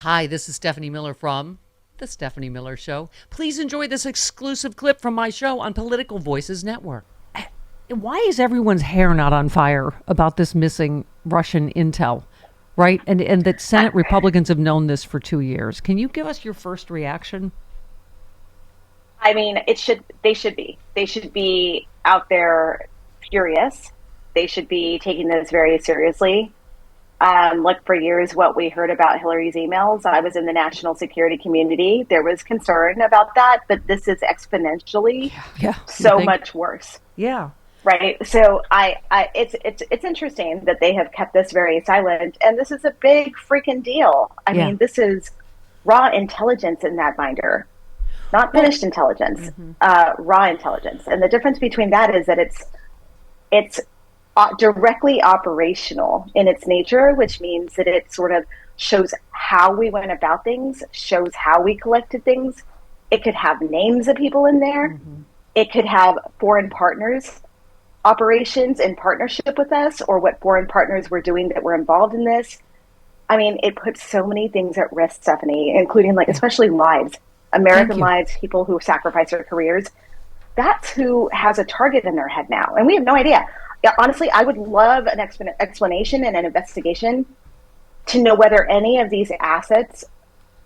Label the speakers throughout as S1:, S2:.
S1: Hi, this is Stephanie Miller from The Stephanie Miller Show. Please enjoy this exclusive clip from my show on Political Voices Network. Why is everyone's hair not on fire about this missing Russian intel, right? And that Senate Republicans have known this for 2 years. Can you give us your first reaction?
S2: I mean, they should be. They should be out there furious. They should be taking this very seriously. Like for years, what we heard about Hillary's emails, I was in the national security community. There was concern about that, but this is exponentially so much worse.
S1: Yeah.
S2: Right. So it's interesting that they have kept this very silent, and this is a big freaking deal. I mean, this is raw intelligence in that binder, not finished intelligence, raw intelligence. And the difference between that is that it's directly operational in its nature, which means that it sort of shows how we went about things, shows how we collected things. It could have names of people in there. It could have foreign partners operations in partnership with us, or what foreign partners were doing that were involved in this. I mean, it puts so many things at risk, Stephanie, including especially lives, American lives, people who sacrifice their careers. That's who has a target in their head now. And we have no idea. Yeah, honestly, I would love an explanation and an investigation to know whether any of these assets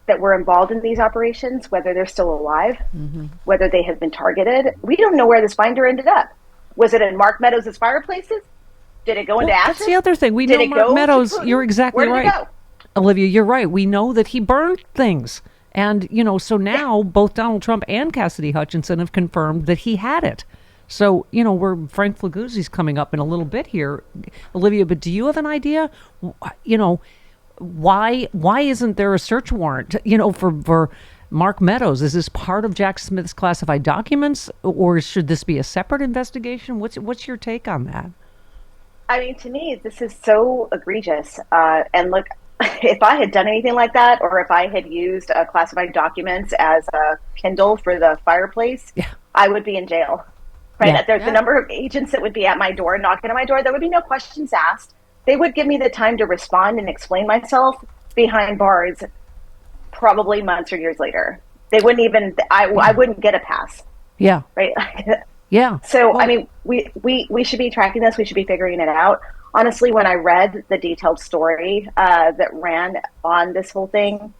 S2: that were involved in these operations, whether they're still alive, whether they have been targeted. We don't know where this binder ended up. Was it in Mark Meadows' fireplaces? Did it go into ashes?
S1: That's the other thing. We know Mark Meadows, you're exactly right.
S2: Where did it go?
S1: Olivia, you're right. We know that he burned things. And, so now both Donald Trump and Cassidy Hutchinson have confirmed that he had it. So, we're Frank Flaguzzi's coming up in a little bit here, Olivia, but do you have an idea, why isn't there a search warrant, for Mark Meadows? Is this part of Jack Smith's classified documents, or should this be a separate investigation? What's your take on that?
S2: I mean, to me, this is so egregious. And look, if I had done anything like that, or if I had used classified documents as a Kindle for the fireplace, I would be in jail. Right? There's a number of agents that would be at my door, knocking on my door. There would be no questions asked. They would give me the time to respond and explain myself behind bars, probably months or years later. They wouldn't even, I wouldn't get a pass. Yeah. Right? So, I mean, we should be tracking this. We should be figuring it out. Honestly, when I read the detailed story that ran on this whole thing,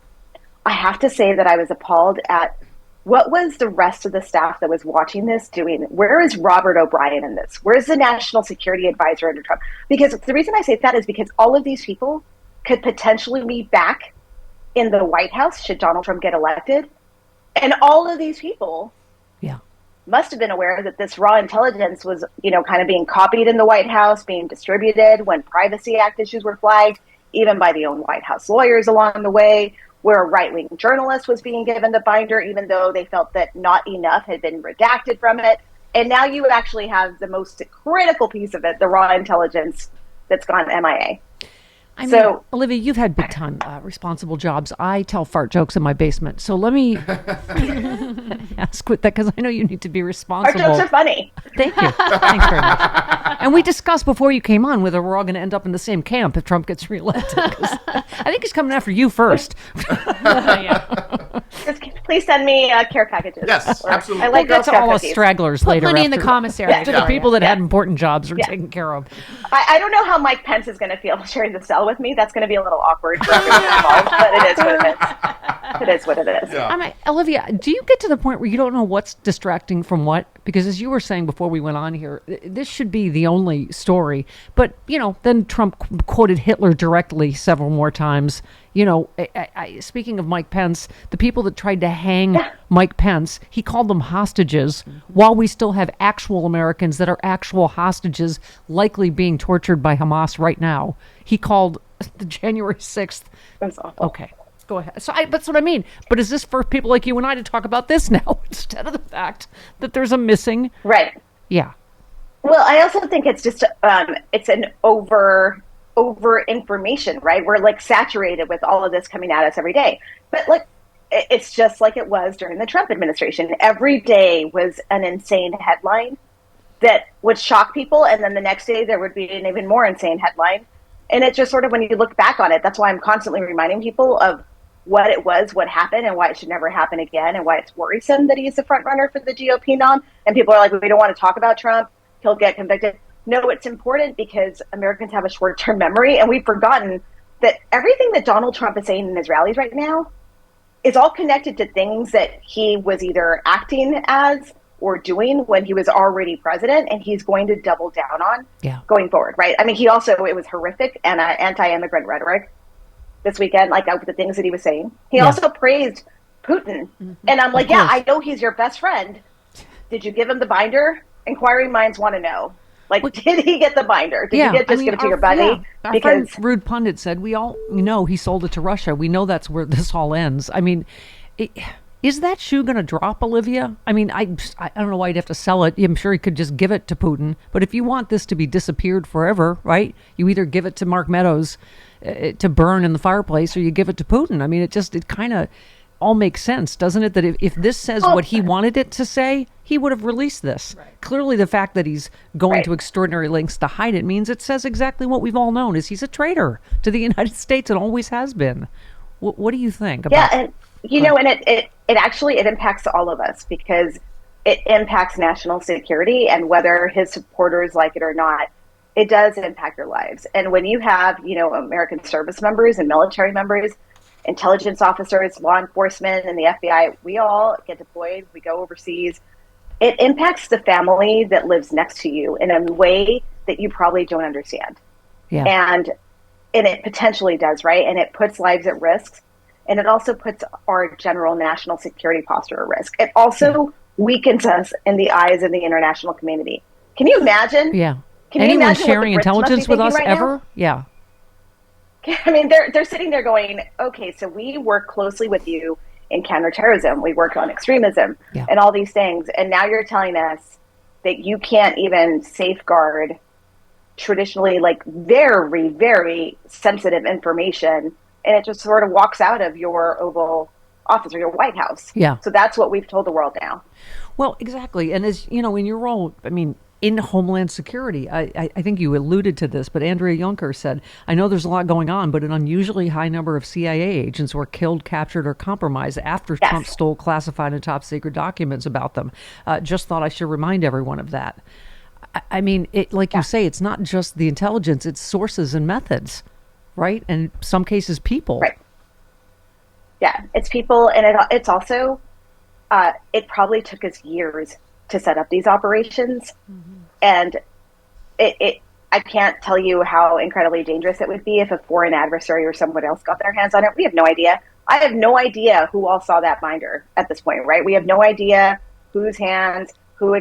S2: I have to say that I was appalled at what was the rest of the staff that was watching this doing? Where is Robert O'Brien in this? Where's the national security advisor under Trump? Because the reason I say that is because all of these people could potentially be back in the White House should Donald Trump get elected. And all of these people must have been aware that this raw intelligence was, kind of being copied in the White House, being distributed when Privacy Act issues were flagged, even by the own White House lawyers along the way, where a right-wing journalist was being given the binder, even though they felt that not enough had been redacted from it. And now you actually have the most critical piece of it, the raw intelligence that's gone MIA.
S1: I mean, Olivia, you've had big time responsible jobs. I tell fart jokes in my basement. So let me ask with that, because I know you need to be responsible.
S2: Our jokes are funny.
S1: Thank you. Thanks very much. And we discussed before you came on whether we're all going to end up in the same camp if Trump gets reelected. I think he's coming after you first.
S2: Please send me care packages.
S3: Yes, absolutely.
S1: I like we'll get to all us stragglers later.
S4: Plenty in the commissary.
S1: The people that had important jobs are taken care of.
S2: I don't know how Mike Pence is going to feel sharing the cell with me. That's going to be a little awkward for everyone involved, but it is what it is. It is what it is.
S1: Yeah. Olivia, do you get to the point where you don't know what's distracting from what? Because as you were saying before we went on here, this should be the only story. But, then Trump quoted Hitler directly several more times. Speaking of Mike Pence, the people that tried to hang Mike Pence, he called them hostages, while we still have actual Americans that are actual hostages likely being tortured by Hamas right now. He called the January 6th.
S2: That's awful.
S1: Okay. Go ahead. So that's what I mean. But is this for people like you and I to talk about this now instead of the fact that there's a missing?
S2: Right.
S1: Yeah.
S2: Well, I also think it's just it's an over information, right? We're saturated with all of this coming at us every day. But it's just like it was during the Trump administration. Every day was an insane headline that would shock people, and then the next day there would be an even more insane headline. And it just sort of, when you look back on it, that's why I'm constantly reminding people of what it was, what happened, and why it should never happen again, and why it's worrisome that he's the front runner for the GOP nom. And people are like, we don't want to talk about Trump. He'll get convicted. No, it's important because Americans have a short-term memory, and we've forgotten that everything that Donald Trump is saying in his rallies right now is all connected to things that he was either acting as or doing when he was already president, and he's going to double down on going forward, right? I mean, it was horrific and anti-immigrant rhetoric this weekend, like the things that he was saying. He also praised Putin. Mm-hmm. And I'm like, I know he's your best friend. Did you give him the binder? Inquiring minds want to know. Like, did he get the binder? Did you give it to your buddy?
S1: Yeah. Our friend Rude Pundit said, we all know he sold it to Russia. We know that's where this all ends. I mean, is that shoe going to drop, Olivia? I mean, I don't know why you'd have to sell it. I'm sure he could just give it to Putin. But if you want this to be disappeared forever, right, you either give it to Mark Meadows to burn in the fireplace, or you give it to Putin. I mean, it kind of all makes sense, doesn't it? That if this says what he wanted it to say, he would have released this. Right. Clearly, the fact that he's going to extraordinary lengths to hide it means it says exactly what we've all known, is he's a traitor to the United States and always has been. What do you think about
S2: and it actually impacts all of us, because it impacts national security, and whether his supporters like it or not, it does impact their lives. And when you have, American service members and military members, intelligence officers, law enforcement, and the FBI, we all get deployed, we go overseas. It impacts the family that lives next to you in a way that you probably don't understand. Yeah. And it potentially does, right? And it puts lives at risk. And it also puts our general national security posture at risk. It also weakens us in the eyes of the international community. Can you imagine?
S1: Yeah.
S2: Can
S1: anyone
S2: you imagine
S1: sharing intelligence with us ever? Now? Yeah.
S2: I mean, they're sitting there going, okay, so we work closely with you in counterterrorism. We work on extremism and all these things. And now you're telling us that you can't even safeguard traditionally, like, very, very sensitive information. And it just sort of walks out of your Oval Office or your White House. Yeah. So that's what we've told the world now.
S1: Well, exactly. And as you know, in your role, I mean, in Homeland Security, I think you alluded to this, but Andrea Juncker said, I know there's a lot going on, but an unusually high number of CIA agents were killed, captured, or compromised after Trump stole classified and top secret documents about them. Just thought I should remind everyone of that. I mean, like you say, it's not just the intelligence, it's sources and methods, right? And in some cases, people. Right.
S2: Yeah, it's people, and it's also, it probably took us years to set up these operations. Mm-hmm. And I can't tell you how incredibly dangerous it would be if a foreign adversary or someone else got their hands on it. We have no idea. I have no idea who all saw that binder at this point, right? We have no idea whose hands, who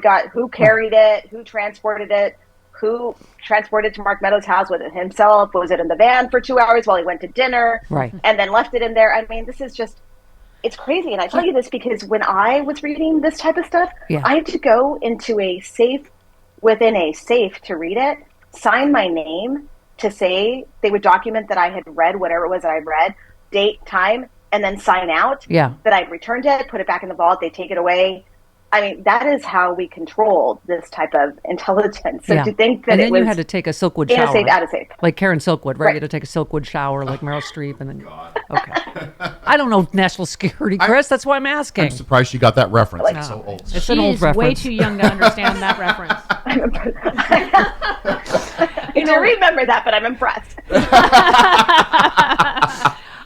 S2: carried it, who transported it, who transported to Mark Meadows' house. Was it himself? Was it in the van for 2 hours while he went to dinner? Right. And then left it in there? I mean, this is just, it's crazy. And I tell you this because when I was reading this type of stuff, I had to go into a safe, within a safe to read it, sign my name to say they would document that I had read whatever it was that I read, date, time, and then sign out that I'd returned it, put it back in the vault, they take it away. I mean, that is how we control this type of intelligence. So to think that
S1: and then you had to take a Silkwood shower.
S2: Out of safe.
S1: Like Karen Silkwood, right? You had to take a Silkwood shower like Meryl Streep. And then, okay. I don't know national security, Chris. That's why I'm asking.
S3: I'm surprised she got that reference. It's so old.
S1: It's an old reference.
S4: Way too young to understand that reference.
S2: I don't remember that, but I'm impressed.